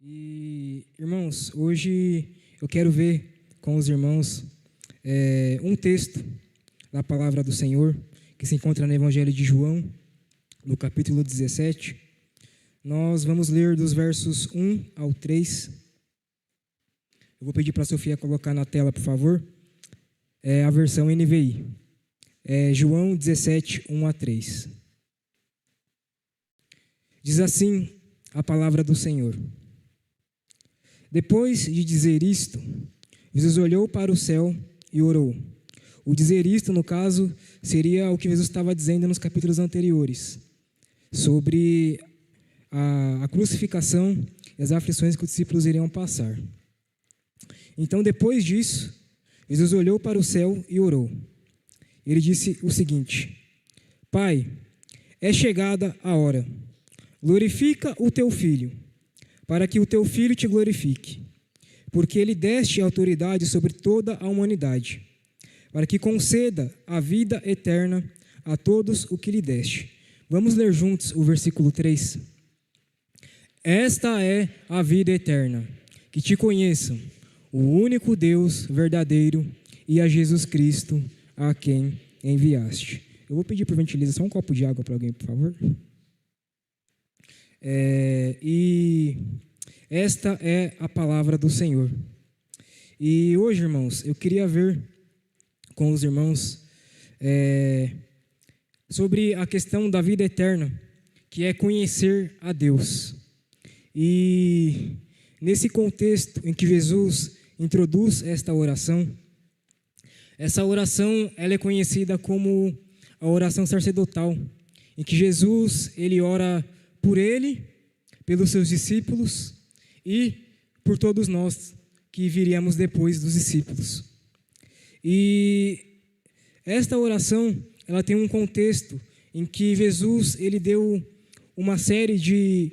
E, irmãos, hoje eu quero ver com os irmãos um texto da palavra do Senhor que se encontra no Evangelho de João, no capítulo 17. Nós vamos ler dos versos 1 ao 3. Eu vou pedir para a Sofia colocar na tela, por favor, a versão NVI. João 17, 1 a 3. Diz assim a palavra do Senhor. Depois de dizer isto, Jesus olhou para o céu e orou. O dizer isto, no caso, seria o que Jesus estava dizendo nos capítulos anteriores, sobre a crucificação e as aflições que os discípulos iriam passar. Então, depois disso, Jesus olhou para o céu e orou. Ele disse o seguinte: Pai, é chegada a hora. Glorifica o teu Filho, para que o teu Filho te glorifique, porque ele deste autoridade sobre toda a humanidade, para que conceda a vida eterna a todos o que lhe deste. Vamos ler juntos o versículo 3. Esta é a vida eterna, que te conheçam, o único Deus verdadeiro e a Jesus Cristo, a quem enviaste. Eu vou pedir por gentileza só um copo de água para alguém, por favor. E esta é a palavra do Senhor. E hoje, irmãos, eu queria ver com os irmãos sobre a questão da vida eterna, que é conhecer a Deus. E nesse contexto em que Jesus introduz esta oração, essa oração ela é conhecida como a oração sacerdotal, em que Jesus ele ora por ele, pelos seus discípulos e por todos nós que viríamos depois dos discípulos. E esta oração, ela tem um contexto em que Jesus ele deu uma série de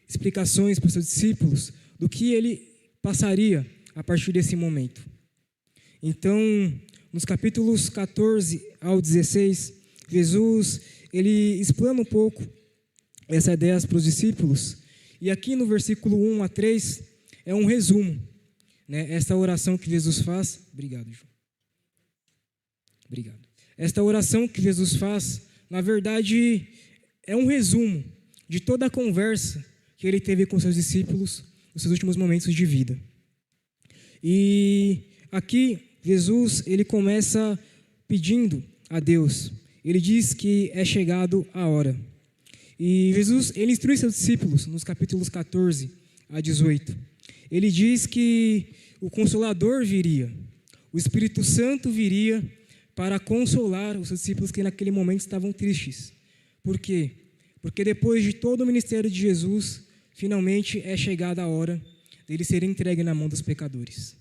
explicações para os seus discípulos do que ele passaria a partir desse momento. Então, nos capítulos 14 ao 16, Jesus ele explana um pouco essa ideia para os discípulos, e aqui no versículo 1 a 3 é um resumo, né? Esta oração que Jesus faz, obrigado, João. Obrigado. Esta oração que Jesus faz, na verdade, é um resumo de toda a conversa que ele teve com seus discípulos nos seus últimos momentos de vida. E aqui, Jesus, ele começa pedindo a Deus, ele diz que é chegado a hora. E Jesus, ele instrui seus discípulos nos capítulos 14 a 18. Ele diz que o Consolador viria, o Espírito Santo viria para consolar os seus discípulos que naquele momento estavam tristes. Por quê? Porque depois de todo o ministério de Jesus, finalmente é chegada a hora dele ser entregue na mão dos pecadores.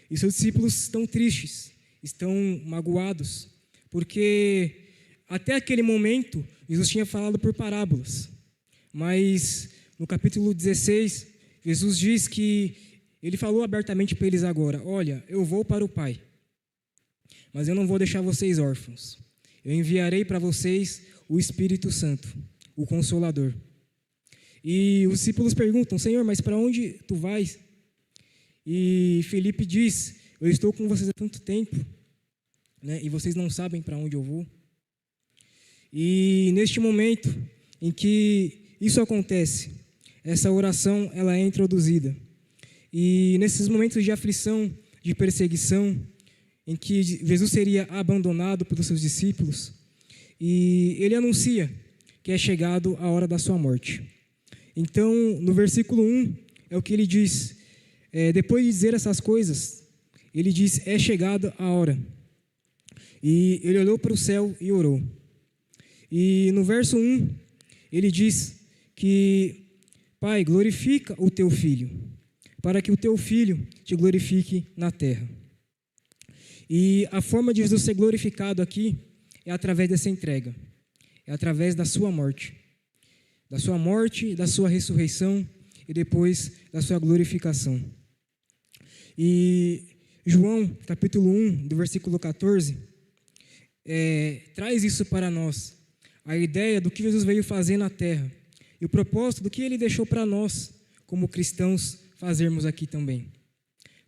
E seus discípulos estão tristes, estão magoados, porque até aquele momento, Jesus tinha falado por parábolas, mas no capítulo 16, Jesus diz que ele falou abertamente para eles agora: olha, eu vou para o Pai, mas eu não vou deixar vocês órfãos. Eu enviarei para vocês o Espírito Santo, o Consolador. E os discípulos perguntam: Senhor, mas para onde tu vais? E Felipe diz: eu estou com vocês há tanto tempo, né, e vocês não sabem para onde eu vou. E neste momento em que isso acontece, essa oração ela é introduzida. E nesses momentos de aflição, de perseguição, em que Jesus seria abandonado pelos seus discípulos, e ele anuncia que é chegado a hora da sua morte. Então, no versículo 1, é o que ele diz. Depois de dizer essas coisas, ele diz: é chegada a hora. E ele olhou para o céu e orou. E no verso 1, ele diz que: Pai, glorifica o teu Filho, para que o teu Filho te glorifique na terra. E a forma de Jesus ser glorificado aqui é através dessa entrega, é através da sua morte, da sua ressurreição e depois da sua glorificação. E João, capítulo 1, do versículo 14, traz isso para nós, a ideia do que Jesus veio fazer na terra e o propósito do que ele deixou para nós como cristãos, fazermos aqui também.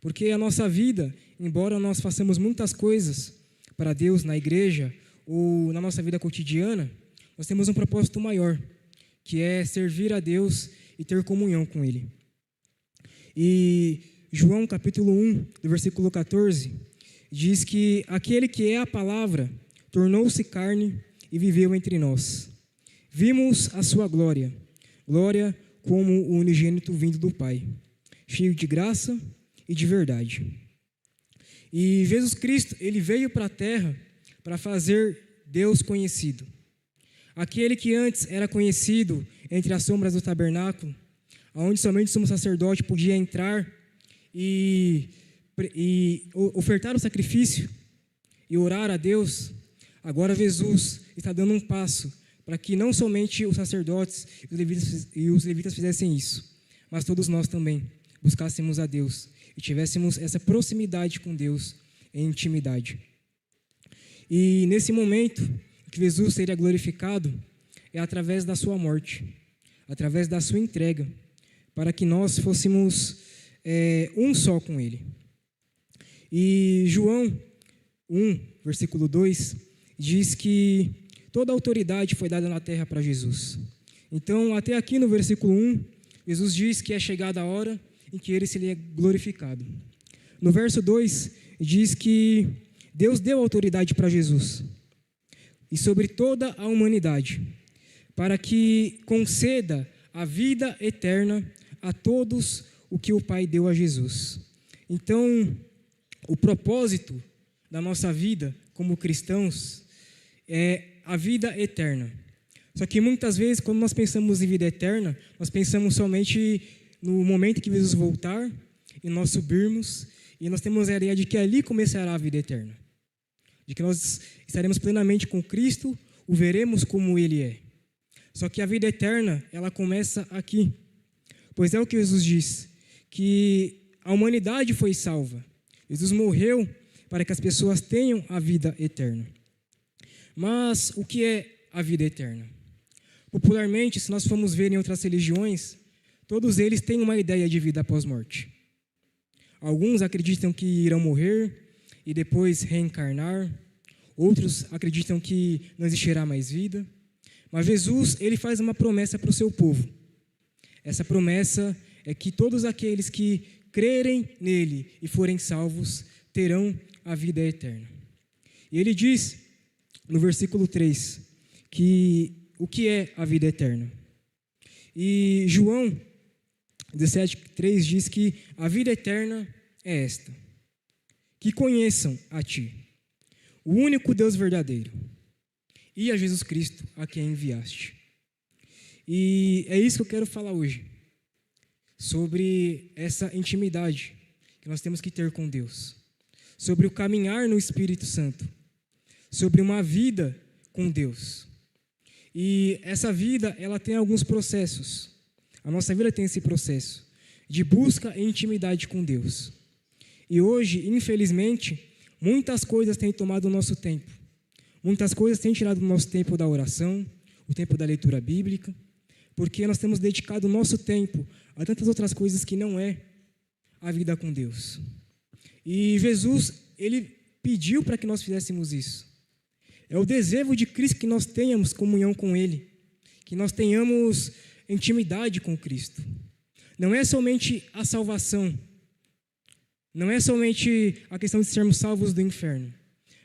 Porque a nossa vida, embora nós façamos muitas coisas para Deus na igreja ou na nossa vida cotidiana, nós temos um propósito maior, que é servir a Deus e ter comunhão com Ele. E João capítulo 1, do versículo 14, diz que aquele que é a palavra tornou-se carne e viveu entre nós. Vimos a sua glória, glória como o unigênito vindo do Pai, cheio de graça e de verdade. E Jesus Cristo, ele veio para a terra para fazer Deus conhecido. Aquele que antes era conhecido entre as sombras do tabernáculo, onde somente o sumo sacerdote podia entrar e ofertar o sacrifício e orar a Deus, agora Jesus está dando um passo para que não somente os sacerdotes e os levitas fizessem isso, mas todos nós também buscássemos a Deus e tivéssemos essa proximidade com Deus em intimidade. E nesse momento que Jesus seria glorificado é através da sua morte, através da sua entrega, para que nós fôssemos um só com Ele. E João 1, versículo 2, diz que toda a autoridade foi dada na terra para Jesus. Então, até aqui no versículo 1, Jesus diz que é chegada a hora em que Ele seria glorificado. No verso 2, diz que Deus deu autoridade para Jesus e sobre toda a humanidade, para que conceda a vida eterna a todos o que o Pai deu a Jesus. Então, o propósito da nossa vida como cristãos é a vida eterna. Só que muitas vezes, quando nós pensamos em vida eterna, nós pensamos somente no momento que Jesus voltar e nós subirmos, e nós temos a ideia de que ali começará a vida eterna, de que nós estaremos plenamente com Cristo, o veremos como Ele é. Só que a vida eterna, ela começa aqui, pois é o que Jesus diz, que a humanidade foi salva. Jesus morreu para que as pessoas tenham a vida eterna. Mas o que é a vida eterna? Popularmente, se nós formos ver em outras religiões, todos eles têm uma ideia de vida após morte. Alguns acreditam que irão morrer e depois reencarnar. Outros acreditam que não existirá mais vida. Mas Jesus, ele faz uma promessa para o seu povo. Essa promessa é que todos aqueles que crerem nele e forem salvos terão a vida eterna. E ele diz no versículo 3 que o que é a vida eterna. E João 17:3 diz que a vida eterna é esta: que conheçam a ti, o único Deus verdadeiro, e a Jesus Cristo, a quem enviaste. E é isso que eu quero falar hoje, sobre essa intimidade que nós temos que ter com Deus, sobre o caminhar no Espírito Santo, sobre uma vida com Deus. E essa vida, ela tem alguns processos. A nossa vida tem esse processo de busca e intimidade com Deus. E hoje, infelizmente, muitas coisas têm tomado o nosso tempo. Muitas coisas têm tirado o nosso tempo da oração, o tempo da leitura bíblica, porque nós temos dedicado o nosso tempo a tantas outras coisas que não é a vida com Deus. E Jesus, ele pediu para que nós fizéssemos isso. É o desejo de Cristo que nós tenhamos comunhão com Ele, que nós tenhamos intimidade com Cristo. Não é somente a salvação, não é somente a questão de sermos salvos do inferno,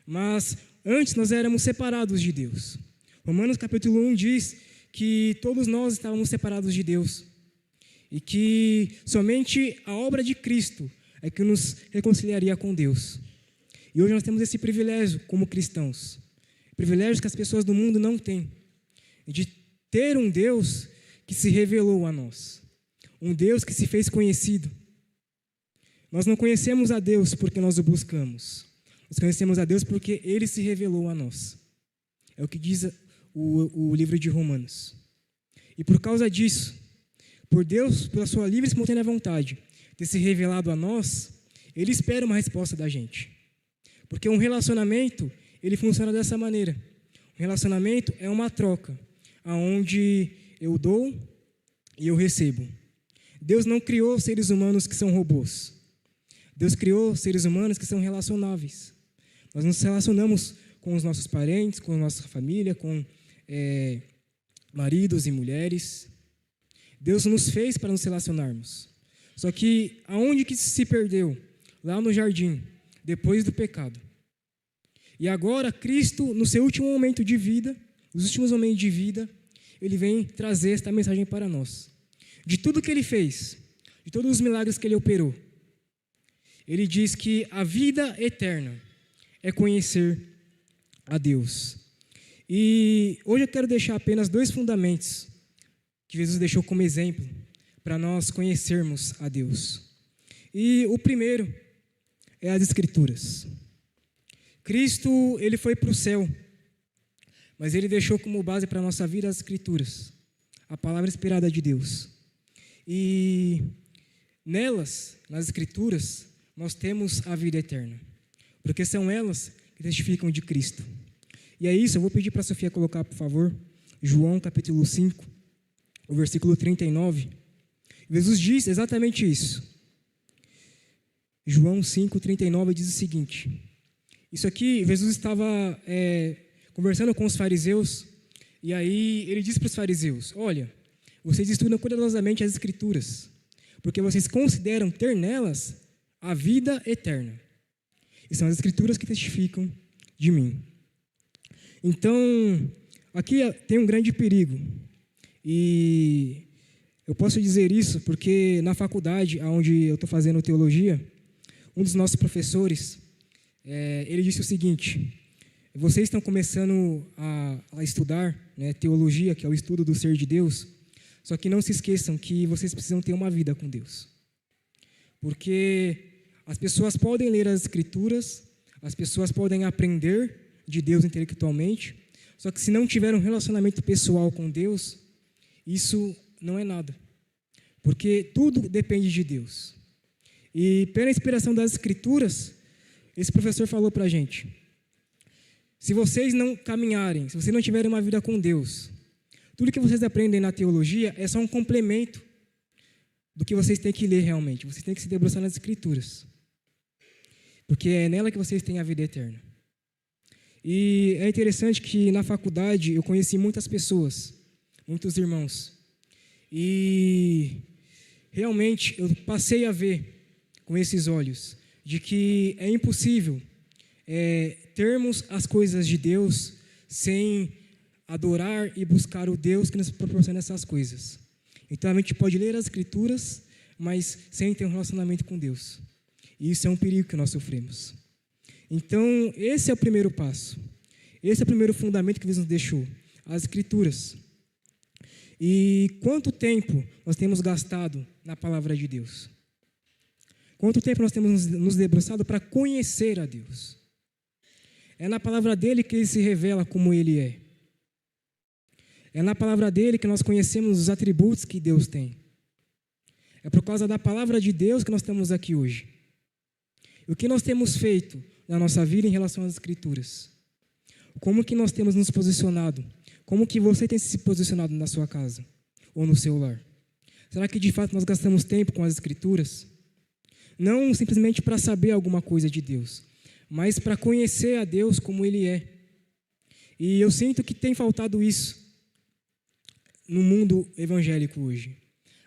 mas antes nós éramos separados de Deus. Romanos capítulo 1 diz que todos nós estávamos separados de Deus e que somente a obra de Cristo é que nos reconciliaria com Deus. E hoje nós temos esse privilégio como cristãos, privilégio que as pessoas do mundo não têm, de ter um Deus que se revelou a nós, um Deus que se fez conhecido. Nós não conhecemos a Deus porque nós o buscamos, nós conhecemos a Deus porque Ele se revelou a nós. É o que diz o livro de Romanos. E por causa disso, por Deus, pela sua livre e espontânea vontade, ter se revelado a nós, Ele espera uma resposta da gente. Porque um relacionamento, ele funciona dessa maneira. Um relacionamento é uma troca, onde eu dou e eu recebo. Deus não criou seres humanos que são robôs. Deus criou seres humanos que são relacionáveis. Nós nos relacionamos com os nossos parentes, com a nossa família, com maridos e mulheres. Deus nos fez para nos relacionarmos. Só que aonde que se perdeu? Lá no jardim, depois do pecado. E agora Cristo, no seu último momento de vida, nos últimos momentos de vida, Ele vem trazer esta mensagem para nós. De tudo que Ele fez, de todos os milagres que Ele operou, Ele diz que a vida eterna é conhecer a Deus. E hoje eu quero deixar apenas 2 fundamentos que Jesus deixou como exemplo para nós conhecermos a Deus. E o primeiro é as Escrituras. Cristo, Ele foi para o céu, mas Ele deixou como base para a nossa vida as Escrituras, a palavra inspirada de Deus. E nelas, nas Escrituras, nós temos a vida eterna, porque são elas que testificam de Cristo. E é isso, eu vou pedir para a Sofia colocar, por favor, João capítulo 5, o versículo 39. Jesus diz exatamente isso. João 5, 39 diz o seguinte. Isso aqui, Jesus estava conversando com os fariseus, e aí ele disse para os fariseus: olha, vocês estudam cuidadosamente as Escrituras, porque vocês consideram ter nelas a vida eterna. E são as Escrituras que testificam de mim. Então, aqui tem um grande perigo. E eu posso dizer isso porque na faculdade, onde eu estou fazendo teologia, um dos nossos professores, ele disse o seguinte: vocês estão começando a estudar, né, teologia, que é o estudo do ser de Deus, só que não se esqueçam que vocês precisam ter uma vida com Deus. Porque as pessoas podem ler as Escrituras, as pessoas podem aprender de Deus intelectualmente, só que se não tiver um relacionamento pessoal com Deus, isso não é nada. Porque tudo depende de Deus. E pela inspiração das Escrituras, esse professor falou para a gente: se vocês não caminharem, se vocês não tiverem uma vida com Deus, tudo que vocês aprendem na teologia é só um complemento do que vocês têm que ler realmente. Vocês têm que se debruçar nas Escrituras, porque é nela que vocês têm a vida eterna. E é interessante que na faculdade eu conheci muitas pessoas, muitos irmãos, e realmente eu passei a ver com esses olhos de que é impossível termos as coisas de Deus sem adorar e buscar o Deus que nos proporciona essas coisas. Então a gente pode ler as Escrituras, mas sem ter um relacionamento com Deus. E isso é um perigo que nós sofremos. Então esse é o primeiro passo. Esse é o primeiro fundamento que Deus nos deixou, as Escrituras. E quanto tempo nós temos gastado na palavra de Deus? Quanto tempo nós temos nos debruçado para conhecer a Deus? É na palavra dele que ele se revela como ele é. É na palavra dele que nós conhecemos os atributos que Deus tem. É por causa da palavra de Deus que nós estamos aqui hoje. E o que nós temos feito na nossa vida em relação às Escrituras? Como que nós temos nos posicionado? Como que você tem se posicionado na sua casa ou no seu lar? Será que de fato nós gastamos tempo com as Escrituras? Não simplesmente para saber alguma coisa de Deus, mas para conhecer a Deus como Ele é. E eu sinto que tem faltado isso no mundo evangélico hoje.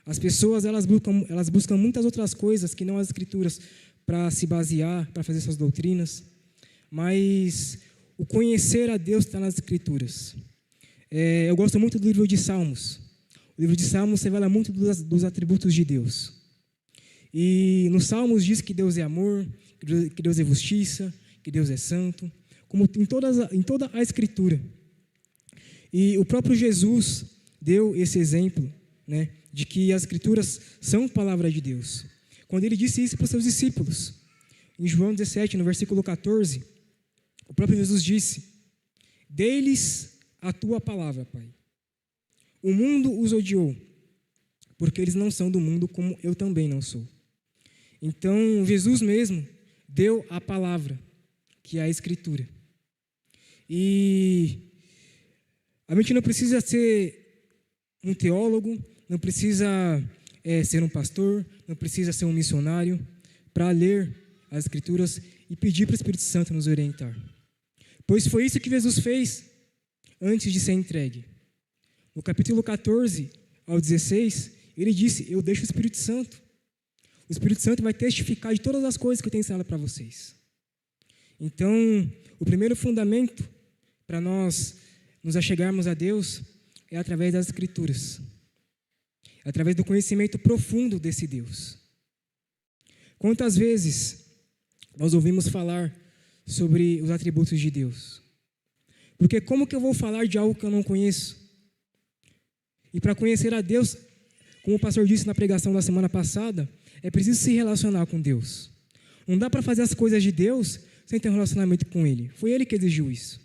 As pessoas elas buscam muitas outras coisas que não as Escrituras para se basear, para fazer suas doutrinas, mas o conhecer a Deus está nas Escrituras. Eu gosto muito do livro de Salmos. O livro de Salmos revela muito dos atributos de Deus. E nos Salmos diz que Deus é amor, que Deus é justiça, que Deus é santo, como em toda a Escritura. E o próprio Jesus deu esse exemplo, né, de que as Escrituras são palavra de Deus. Quando ele disse isso para os seus discípulos, em João 17, no versículo 14, o próprio Jesus disse: dê-lhes a tua palavra, Pai. O mundo os odiou, porque eles não são do mundo como eu também não sou. Então, Jesus mesmo deu a palavra, que é a Escritura. E a gente não precisa ser um teólogo, não precisa ser um pastor, não precisa ser um missionário para ler as Escrituras e pedir para o Espírito Santo nos orientar. Pois foi isso que Jesus fez antes de ser entregue. No capítulo 14 ao 16, ele disse: eu deixo o Espírito Santo. O Espírito Santo vai testificar de todas as coisas que eu tenho ensinado para vocês. Então, o primeiro fundamento para nós nos achegarmos a Deus é através das Escrituras. É através do conhecimento profundo desse Deus. Quantas vezes nós ouvimos falar sobre os atributos de Deus? Porque como que eu vou falar de algo que eu não conheço? E para conhecer a Deus, como o pastor disse na pregação da semana passada, é preciso se relacionar com Deus. Não dá para fazer as coisas de Deus sem ter um relacionamento com Ele. Foi Ele que exigiu isso.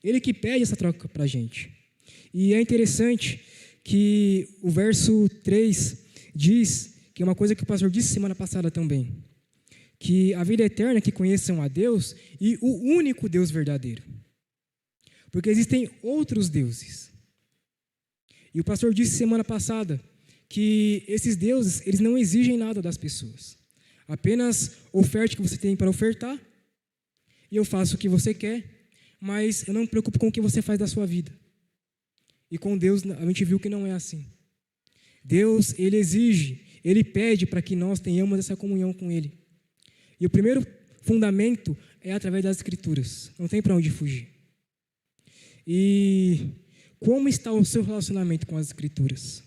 Ele que pede essa troca para a gente. E é interessante que o verso 3 diz, que é uma coisa que o pastor disse semana passada também, que a vida eterna é que conheçam a Deus e o único Deus verdadeiro. Porque existem outros deuses. E o pastor disse semana passada que esses deuses, eles não exigem nada das pessoas. Apenas oferte o que você tem para ofertar, e eu faço o que você quer, mas eu não me preocupo com o que você faz da sua vida. E com Deus, a gente viu que não é assim. Deus, Ele exige, Ele pede para que nós tenhamos essa comunhão com Ele. E o primeiro fundamento é através das Escrituras. Não tem para onde fugir. E como está o seu relacionamento com as Escrituras?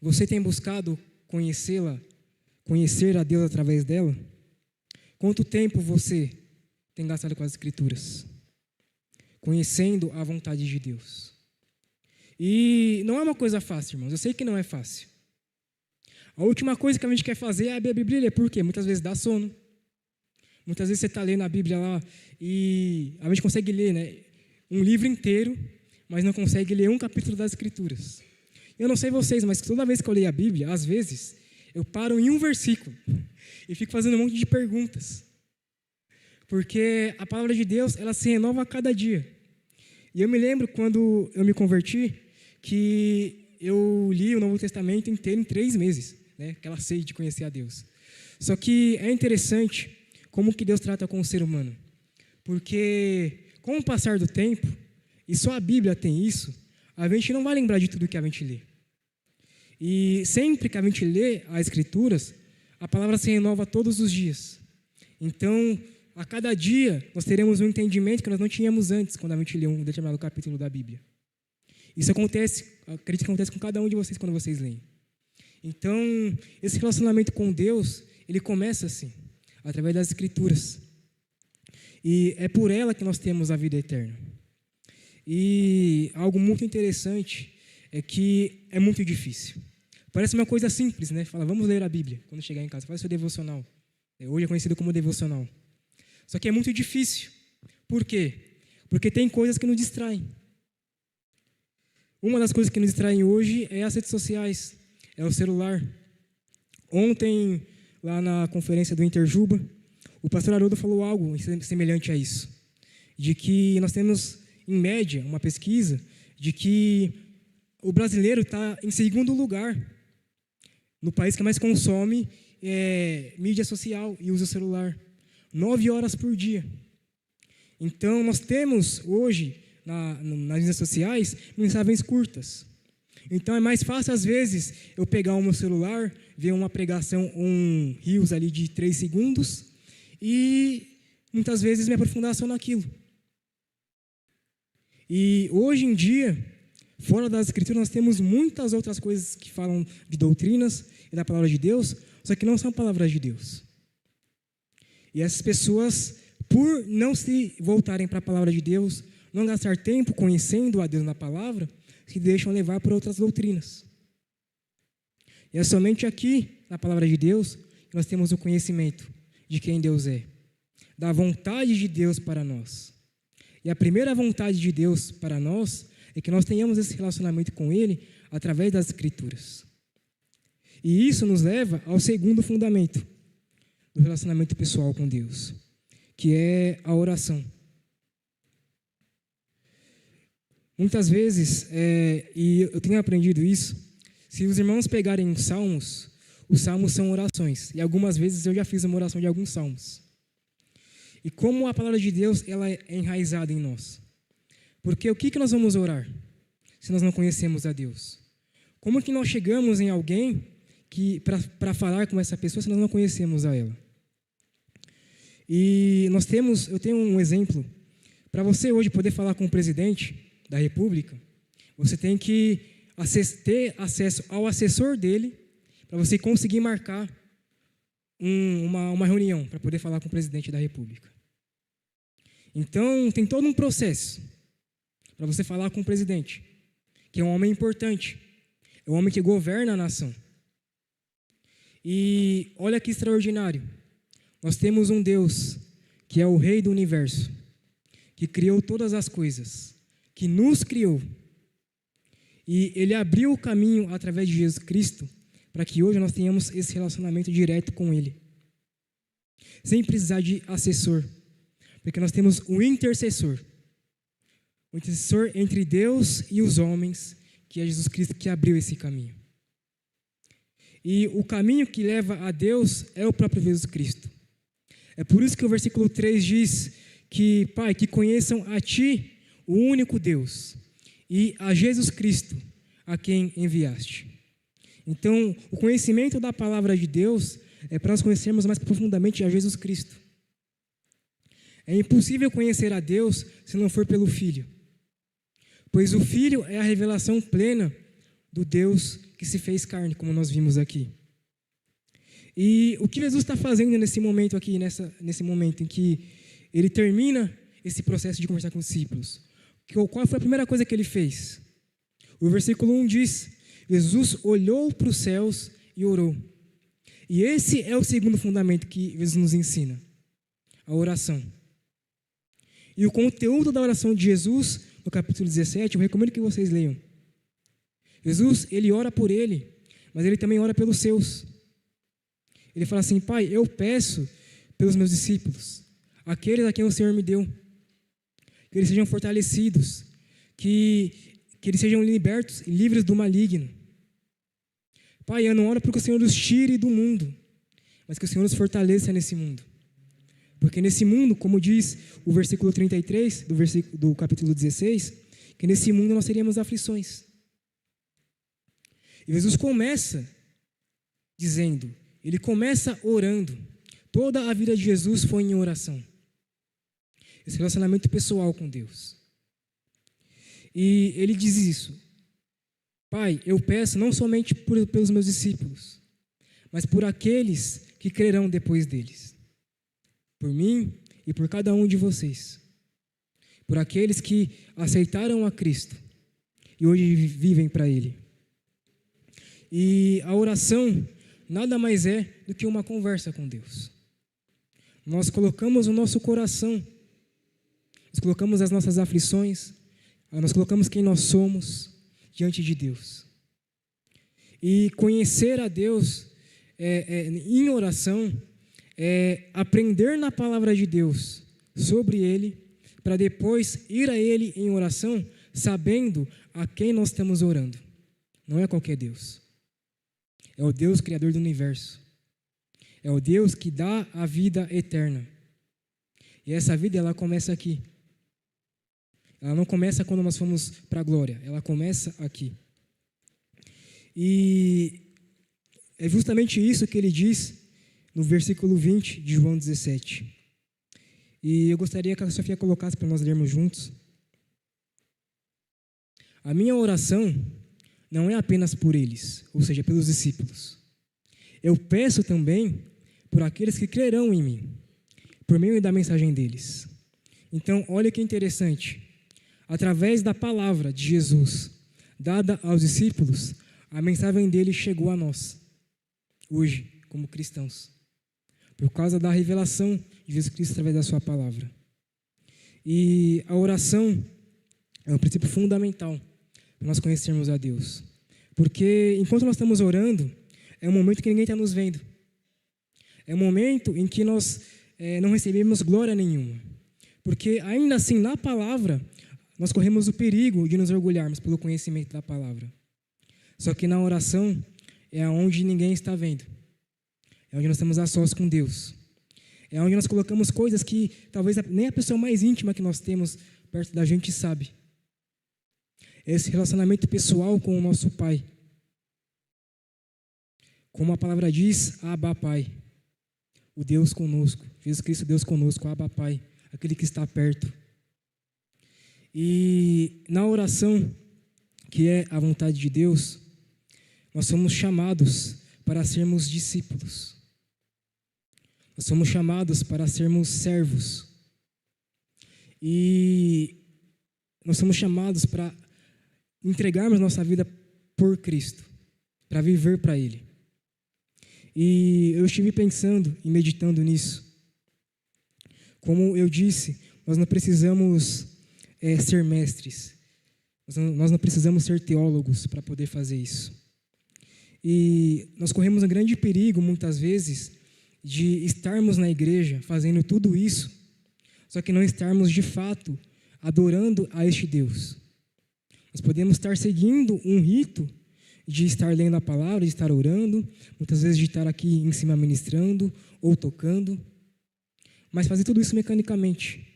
Você tem buscado conhecê-la, conhecer a Deus através dela? Quanto tempo você tem gastado com as Escrituras? Conhecendo a vontade de Deus. E não é uma coisa fácil, irmãos. Eu sei que não é fácil. A última coisa que a gente quer fazer é abrir a Bíblia. Por quê? Muitas vezes dá sono. Muitas vezes você está lendo a Bíblia lá e a gente consegue ler, né, um livro inteiro, mas não consegue ler um capítulo das Escrituras. Eu não sei vocês, mas toda vez que eu leio a Bíblia, às vezes, eu paro em um versículo e fico fazendo um monte de perguntas. Porque a palavra de Deus, ela se renova a cada dia. E eu me lembro, quando eu me converti, que eu li o Novo Testamento inteiro em 3 meses, né? Aquela sede de conhecer a Deus. Só que é interessante como que Deus trata com o ser humano. Porque, com o passar do tempo, e só a Bíblia tem isso, a gente não vai lembrar de tudo que a gente lê. E sempre que a gente lê as Escrituras, a palavra se renova todos os dias. Então, a cada dia, nós teremos um entendimento que nós não tínhamos antes, quando a gente lê um determinado capítulo da Bíblia. Isso acontece, acredito que acontece com cada um de vocês quando vocês leem. Então, esse relacionamento com Deus, ele começa assim, através das Escrituras. E é por ela que nós temos a vida eterna. E algo muito interessante é que é muito difícil. Parece uma coisa simples, né? Fala, vamos ler a Bíblia quando chegar em casa. Faz seu devocional. Hoje é conhecido como devocional. Só que é muito difícil. Por quê? Porque tem coisas que nos distraem. Uma das coisas que nos distraem hoje é as redes sociais, é o celular. Ontem, lá na conferência do Interjuba, o pastor Haroldo falou algo semelhante a isso. De que nós temos, em média, uma pesquisa de que o brasileiro está em segundo lugar no país que mais consome mídia social e usa o celular. 9 horas por dia. Então, nós temos hoje, nas redes sociais, mensagens curtas. Então, é mais fácil, às vezes, eu pegar o meu celular, ver uma pregação, um reels ali de 3 segundos, e muitas vezes me aprofundar só naquilo. E hoje em dia, fora das Escrituras, nós temos muitas outras coisas que falam de doutrinas e da palavra de Deus, só que não são palavras de Deus. E essas pessoas, por não se voltarem para a palavra de Deus, não gastar tempo conhecendo a Deus na palavra, se deixam levar por outras doutrinas. E é somente aqui, na palavra de Deus, que nós temos o conhecimento de quem Deus é, da vontade de Deus para nós. E a primeira vontade de Deus para nós é que nós tenhamos esse relacionamento com Ele através das Escrituras. E isso nos leva ao segundo fundamento do relacionamento pessoal com Deus, que é a oração. Muitas vezes, e eu tenho aprendido isso, Se os irmãos pegarem os salmos são orações. E algumas vezes eu já fiz uma oração de alguns salmos. E como a palavra de Deus ela é enraizada em nós. Porque o que nós vamos orar se nós não conhecemos a Deus? Como que nós chegamos em alguém para falar com essa pessoa se nós não conhecemos a ela? E eu tenho um exemplo. Para você hoje poder falar com o presidente da República, você tem que ter acesso ao assessor dele para você conseguir marcar uma reunião para poder falar com o presidente da República. Então, tem todo um processo para você falar com o presidente, que é um homem importante, é um homem que governa a nação. E olha que extraordinário, nós temos um Deus que é o Rei do Universo, que criou todas as coisas, que nos criou. E Ele abriu o caminho através de Jesus Cristo para que hoje nós tenhamos esse relacionamento direto com Ele. Sem precisar de assessor. Porque nós temos o intercessor. O intercessor entre Deus e os homens, que é Jesus Cristo que abriu esse caminho. E o caminho que leva a Deus é o próprio Jesus Cristo. É por isso que o versículo 3 diz que, Pai, que conheçam a Ti, o único Deus, e a Jesus Cristo, a quem enviaste. Então, o conhecimento da palavra de Deus é para nós conhecermos mais profundamente a Jesus Cristo. É impossível conhecer a Deus se não for pelo Filho, pois o Filho é a revelação plena do Deus que se fez carne, como nós vimos aqui. E o que Jesus está fazendo nesse momento aqui, nesse momento em que Ele termina esse processo de conversar com os discípulos? Qual foi a primeira coisa que Ele fez? O versículo 1 diz: Jesus olhou para os céus e orou. E esse é o segundo fundamento que Jesus nos ensina, a oração. E o conteúdo da oração de Jesus, no capítulo 17, eu recomendo que vocês leiam. Jesus, Ele ora por Ele, mas Ele também ora pelos seus. Ele fala assim: Pai, eu peço pelos meus discípulos, aqueles a quem o Senhor me deu, que eles sejam fortalecidos, que eles sejam libertos e livres do maligno. Pai, eu não oro para que o Senhor os tire do mundo, mas que o Senhor os fortaleça nesse mundo. Porque nesse mundo, como diz o versículo 33 do capítulo 16, que nesse mundo nós teríamos aflições. E Jesus começa dizendo, Ele começa orando. Toda a vida de Jesus foi em oração. Esse relacionamento pessoal com Deus. E Ele diz isso: Pai, eu peço não somente pelos meus discípulos, mas por aqueles que crerão depois deles. Por mim e por cada um de vocês. Por aqueles que aceitaram a Cristo e hoje vivem para Ele. E a oração nada mais é do que uma conversa com Deus. Nós colocamos o nosso coração, nós colocamos as nossas aflições, nós colocamos quem nós somos diante de Deus. E conhecer a Deus em oração é aprender na palavra de Deus sobre Ele, para depois ir a Ele em oração, sabendo a quem nós estamos orando. Não é qualquer Deus. É o Deus Criador do universo. É o Deus que dá a vida eterna. E essa vida, ela começa aqui. Ela não começa quando nós fomos para a glória. Ela começa aqui. E é justamente isso que ele diz no versículo 20 de João 17. E eu gostaria que a Sofia colocasse para nós lermos juntos. A minha oração não é apenas por eles, ou seja, pelos discípulos. Eu peço também por aqueles que crerão em mim, por meio da mensagem deles. Então, olha que interessante. Através da palavra de Jesus, dada aos discípulos, a mensagem dele chegou a nós, hoje, como cristãos, por causa da revelação de Jesus Cristo através da sua palavra. E a oração é um princípio fundamental para nós conhecermos a Deus. Porque enquanto nós estamos orando, é um momento que ninguém está nos vendo. É um momento em que nós não recebemos glória nenhuma. Porque ainda assim, na palavra, nós corremos o perigo de nos orgulharmos pelo conhecimento da palavra. Só que na oração é onde ninguém está vendo. É onde nós estamos a sós com Deus. É onde nós colocamos coisas que talvez nem a pessoa mais íntima que nós temos perto da gente sabe. Esse relacionamento pessoal com o nosso Pai. Como a palavra diz, Abba Pai. O Deus conosco. Jesus Cristo, Deus conosco, Abba Pai. Aquele que está perto. E na oração, que é a vontade de Deus, nós somos chamados para sermos discípulos. Nós somos chamados para sermos servos. E nós somos chamados para entregarmos nossa vida por Cristo, para viver para Ele. E eu estive pensando e meditando nisso. Como eu disse, nós não precisamos ser mestres. Nós não precisamos ser teólogos para poder fazer isso. E nós corremos um grande perigo, muitas vezes, de estarmos na igreja fazendo tudo isso, só que não estarmos, de fato, adorando a este Deus. Nós podemos estar seguindo um rito de estar lendo a palavra, de estar orando, muitas vezes de estar aqui em cima ministrando ou tocando, mas fazer tudo isso mecanicamente.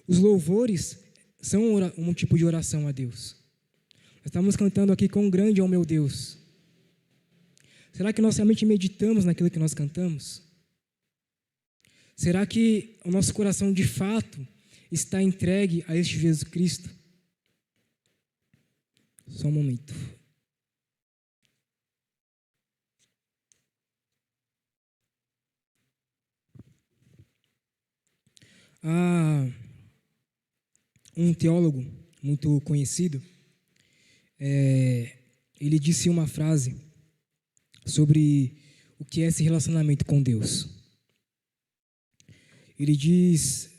Os louvores são um tipo de oração a Deus. Nós estamos cantando aqui quão grande é o meu Deus. Será que nós realmente meditamos naquilo que nós cantamos? Será que o nosso coração de fato está entregue a este Jesus Cristo? Só um momento. Há um teólogo muito conhecido, ele disse uma frase sobre o que é esse relacionamento com Deus. Ele diz,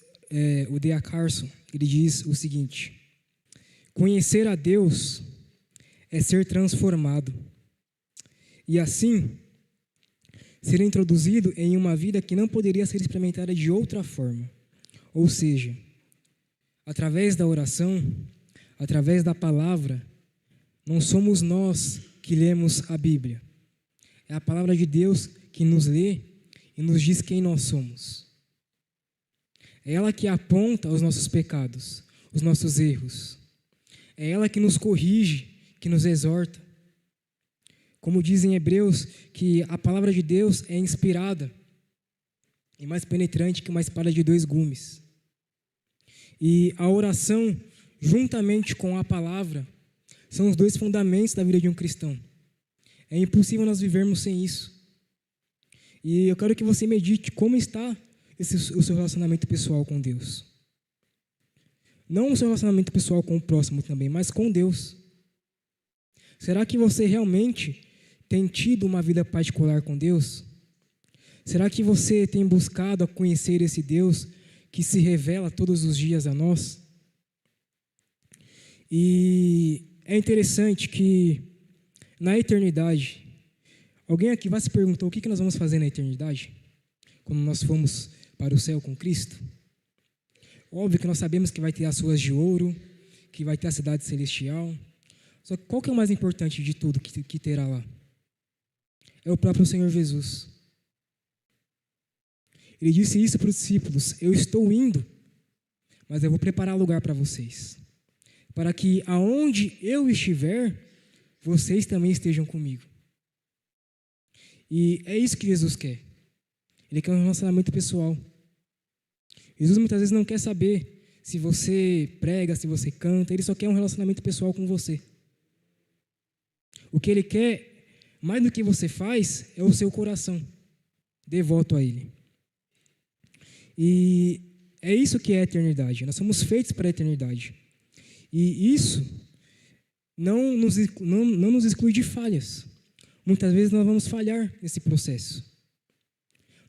o D.A. Carson, ele diz o seguinte: conhecer a Deus é ser transformado e assim ser introduzido em uma vida que não poderia ser experimentada de outra forma. Ou seja, através da oração, através da palavra, não somos nós que lemos a Bíblia. É a palavra de Deus que nos lê e nos diz quem nós somos. É ela que aponta os nossos pecados, os nossos erros. É ela que nos corrige, que nos exorta. Como diz em Hebreus, que a palavra de Deus é inspirada e mais penetrante que uma espada de 2 gumes. E a oração, juntamente com a palavra, são os 2 fundamentos da vida de um cristão. É impossível nós vivermos sem isso. E eu quero que você medite como está o seu relacionamento pessoal com Deus. Não o seu relacionamento pessoal com o próximo também, mas com Deus. Será que você realmente tem tido uma vida particular com Deus? Será que você tem buscado a conhecer esse Deus que se revela todos os dias a nós? E é interessante que na eternidade, alguém aqui vai se perguntar o que nós vamos fazer na eternidade? Quando nós formos para o céu com Cristo? Óbvio que nós sabemos que vai ter as ruas de ouro, que vai ter a cidade celestial. Só que qual que é o mais importante de tudo que terá lá? É o próprio Senhor Jesus. Ele disse isso para os discípulos: eu estou indo, mas eu vou preparar lugar para vocês, para que aonde eu estiver, vocês também estejam comigo. E é isso que Jesus quer. Ele quer um relacionamento pessoal. Jesus muitas vezes não quer saber se você prega, se você canta, ele só quer um relacionamento pessoal com você. O que ele quer, mais do que você faz, é o seu coração devoto a ele. E é isso que é a eternidade. Nós somos feitos para a eternidade. E isso não nos exclui de falhas. Muitas vezes nós vamos falhar nesse processo.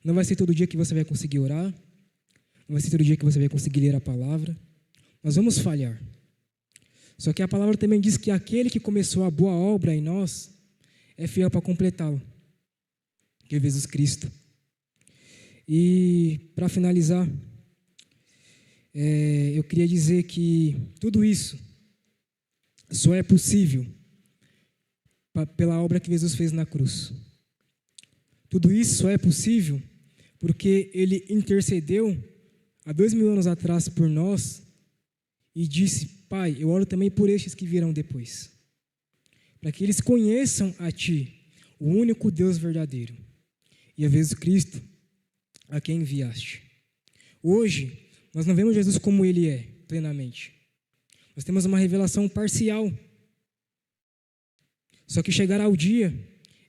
Não vai ser todo dia que você vai conseguir orar. Não vai ser todo dia que você vai conseguir ler a palavra. Nós vamos falhar. Só que a palavra também diz que aquele que começou a boa obra em nós é fiel para completá-la, que é Jesus Cristo. E, para finalizar, eu queria dizer que tudo isso só é possível pela obra que Jesus fez na cruz. Tudo isso só é possível porque ele intercedeu há 2000 anos atrás por nós e disse: Pai, eu oro também por estes que virão depois, para que eles conheçam a Ti, o único Deus verdadeiro, e a Jesus Cristo, a quem enviaste. Hoje, nós não vemos Jesus como Ele é, plenamente. Nós temos uma revelação parcial. Só que chegará o dia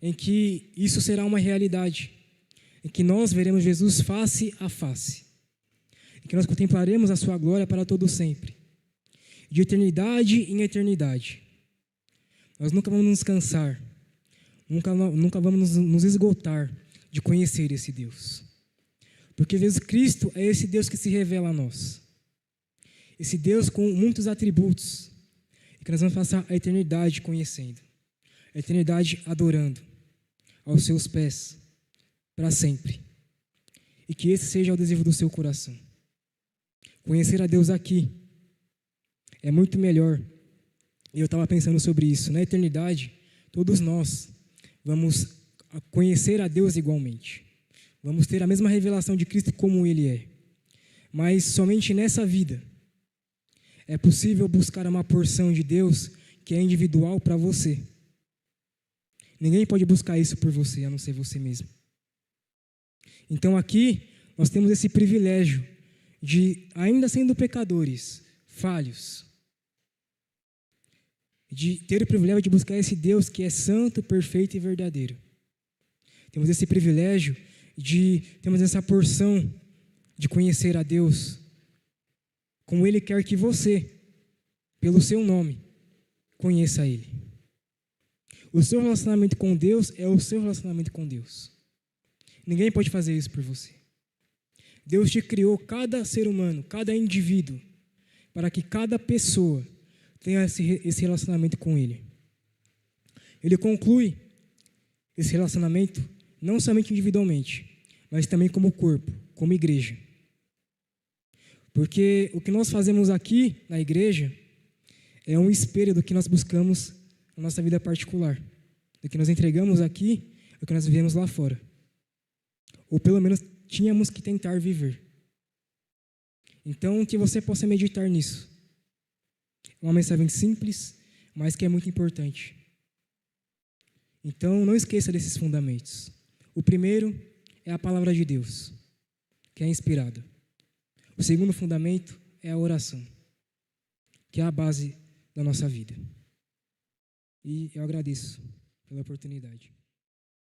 em que isso será uma realidade, em que nós veremos Jesus face a face, em que nós contemplaremos a sua glória para todo sempre, de eternidade em eternidade. Nós nunca vamos nos cansar, nunca vamos nos esgotar de conhecer esse Deus, porque Jesus Cristo é esse Deus que se revela a nós, esse Deus com muitos atributos, e que nós vamos passar a eternidade conhecendo, a eternidade adorando aos seus pés, para sempre. E que esse seja o desejo do seu coração. Conhecer a Deus aqui é muito melhor. E eu estava pensando sobre isso. Na eternidade, todos nós vamos conhecer a Deus igualmente. Vamos ter a mesma revelação de Cristo como Ele é. Mas somente nessa vida é possível buscar uma porção de Deus que é individual para você. Ninguém pode buscar isso por você, a não ser você mesmo. Então aqui, nós temos esse privilégio de, ainda sendo pecadores, falhos, de ter o privilégio de buscar esse Deus que é santo, perfeito e verdadeiro. Temos esse privilégio de termos essa porção de conhecer a Deus como Ele quer que você, pelo seu nome, conheça Ele. O seu relacionamento com Deus é o seu relacionamento com Deus. Ninguém pode fazer isso por você. Deus te criou, cada ser humano, cada indivíduo, para que cada pessoa tenha esse relacionamento com Ele. Ele conclui esse relacionamento não somente individualmente, mas também como corpo, como igreja. Porque o que nós fazemos aqui na igreja é um espelho do que nós buscamos na nossa vida particular. Do que nós entregamos aqui, é o que nós vivemos lá fora. Ou pelo menos tínhamos que tentar viver. Então, que você possa meditar nisso. É uma mensagem simples, mas que é muito importante. Então, não esqueça desses fundamentos. O primeiro é a palavra de Deus, que é inspirada. O segundo fundamento é a oração, que é a base da nossa vida. E eu agradeço pela oportunidade.